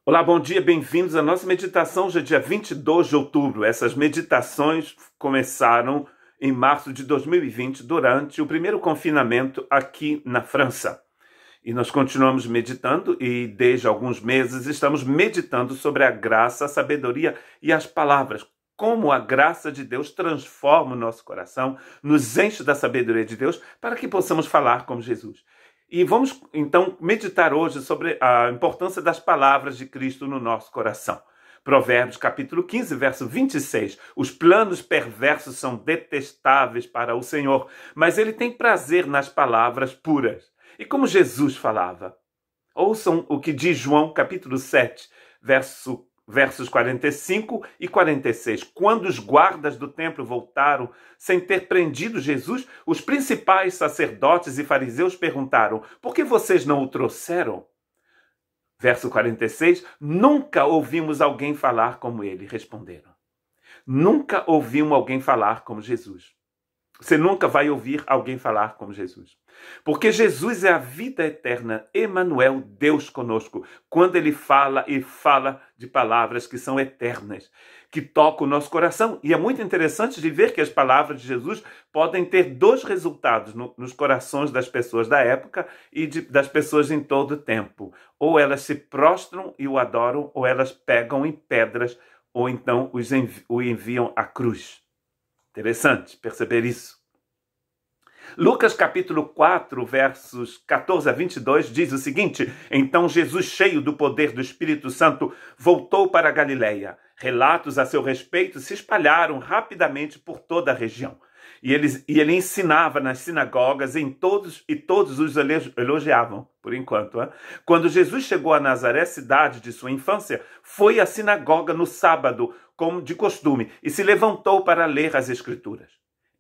Olá, bom dia, bem-vindos à nossa meditação hoje é dia 22 de outubro. Essas meditações começaram em março de 2020, durante o primeiro confinamento aqui na França. E nós continuamos meditando e desde alguns meses estamos meditando sobre a graça, a sabedoria e as palavras. Como a graça de Deus transforma o nosso coração, nos enche da sabedoria de Deus para que possamos falar como Jesus. E vamos, então, meditar hoje sobre a importância das palavras de Cristo no nosso coração. Provérbios, capítulo 15, verso 26. Os planos perversos são detestáveis para o Senhor, mas Ele tem prazer nas palavras puras. E como Jesus falava? Ouçam o que diz João, capítulo 7, versos 45 e 46. Quando os guardas do templo voltaram sem ter prendido Jesus, os principais sacerdotes e fariseus perguntaram: por que vocês não o trouxeram? Verso 46, nunca ouvimos alguém falar como ele, responderam. Nunca ouvimos alguém falar como Jesus. Você nunca vai ouvir alguém falar como Jesus. Porque Jesus é a vida eterna, Emanuel, Deus conosco. Quando ele fala de palavras que são eternas, que tocam o nosso coração. E é muito interessante de ver que as palavras de Jesus podem ter dois resultados nos corações das pessoas da época e das pessoas em todo o tempo. Ou elas se prostram e o adoram, ou elas pegam em pedras, ou então o enviam à cruz. Interessante perceber isso. Lucas capítulo 4, versos 14 a 22, diz o seguinte: então Jesus, cheio do poder do Espírito Santo, voltou para a Galileia. Relatos a seu respeito se espalharam rapidamente por toda a região. E ele ensinava nas sinagogas e todos os elogiavam, por enquanto. Quando Jesus chegou a Nazaré, cidade de sua infância, foi à sinagoga no sábado, como de costume, e se levantou para ler as Escrituras.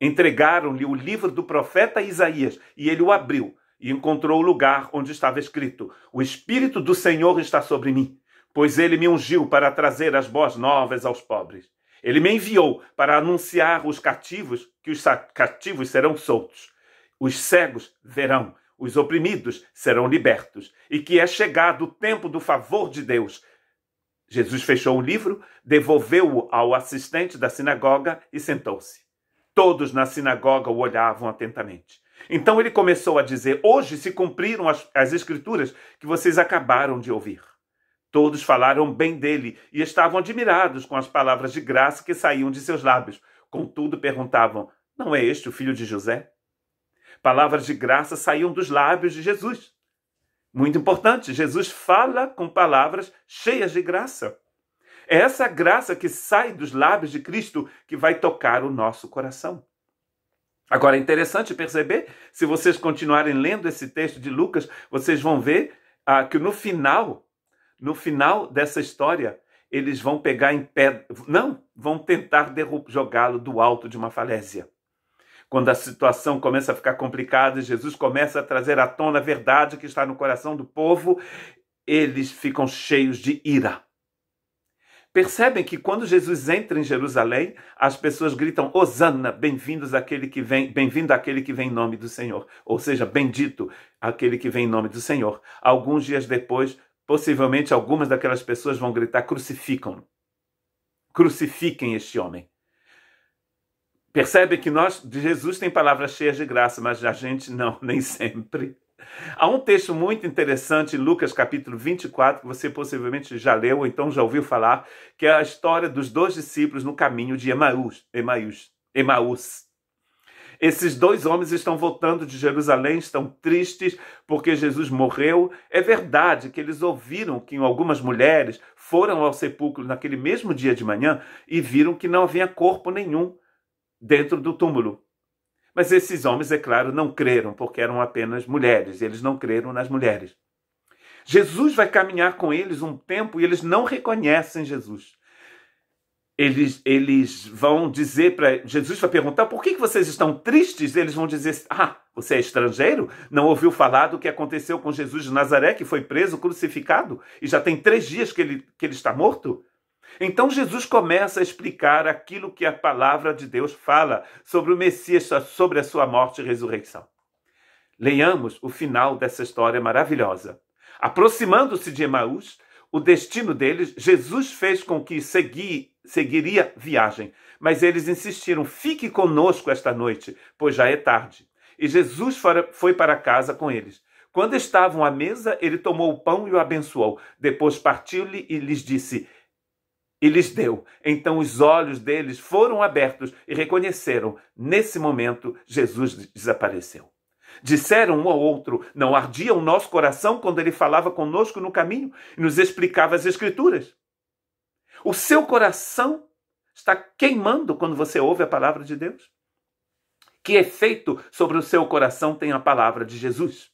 Entregaram-lhe o livro do profeta Isaías, e ele o abriu, e encontrou o lugar onde estava escrito: o Espírito do Senhor está sobre mim, pois ele me ungiu para trazer as boas novas aos pobres. Ele me enviou para anunciar aos cativos que os cativos serão soltos, os cegos verão, os oprimidos serão libertos, e que é chegado o tempo do favor de Deus. Jesus fechou o livro, devolveu-o ao assistente da sinagoga e sentou-se. Todos na sinagoga o olhavam atentamente. Então ele começou a dizer: hoje se cumpriram as escrituras que vocês acabaram de ouvir. Todos falaram bem dele e estavam admirados com as palavras de graça que saíam de seus lábios. Contudo, perguntavam: não é este o filho de José? Palavras de graça saíam dos lábios de Jesus. Muito importante, Jesus fala com palavras cheias de graça. É essa graça que sai dos lábios de Cristo que vai tocar o nosso coração. Agora, é interessante perceber, se vocês continuarem lendo esse texto de Lucas, vocês vão ver que no final dessa história, eles vão pegar em pé, vão tentar jogá-lo do alto de uma falésia. Quando a situação começa a ficar complicada, Jesus começa a trazer à tona a verdade que está no coração do povo, eles ficam cheios de ira. Percebem que quando Jesus entra em Jerusalém, as pessoas gritam: Hosana, bem-vindo aquele que vem em nome do Senhor. Ou seja, bendito aquele que vem em nome do Senhor. Alguns dias depois, possivelmente algumas daquelas pessoas vão gritar: crucifiquem este homem. Percebem que Jesus tem palavras cheias de graça, mas a gente não, nem sempre. Há um texto muito interessante em Lucas capítulo 24, que você possivelmente já leu ou então já ouviu falar, que é a história dos dois discípulos no caminho de Emaús. Esses dois homens estão voltando de Jerusalém, estão tristes porque Jesus morreu. É verdade que eles ouviram que algumas mulheres foram ao sepulcro naquele mesmo dia de manhã e viram que não havia corpo nenhum dentro do túmulo. Mas esses homens, é claro, não creram, porque eram apenas mulheres. Eles não creram nas mulheres. Jesus vai caminhar com eles um tempo e eles não reconhecem Jesus. Eles vão dizer para... Jesus vai perguntar: por que vocês estão tristes? Eles vão dizer: você é estrangeiro? Não ouviu falar do que aconteceu com Jesus de Nazaré, que foi preso, crucificado, e já tem 3 dias que ele está morto? Então Jesus começa a explicar aquilo que a palavra de Deus fala sobre o Messias, sobre a sua morte e ressurreição. Leiamos o final dessa história maravilhosa. Aproximando-se de Emaús, o destino deles, Jesus fez com que seguiria viagem. Mas eles insistiram: fique conosco esta noite, pois já é tarde. E Jesus foi para casa com eles. Quando estavam à mesa, ele tomou o pão e o abençoou. Depois partiu-lhe e lhes disse, e lhes deu. Então os olhos deles foram abertos e reconheceram. Nesse momento, Jesus desapareceu. Disseram um ao outro: não ardia o nosso coração quando ele falava conosco no caminho e nos explicava as Escrituras? O seu coração está queimando quando você ouve a palavra de Deus? Que efeito sobre o seu coração tem a palavra de Jesus?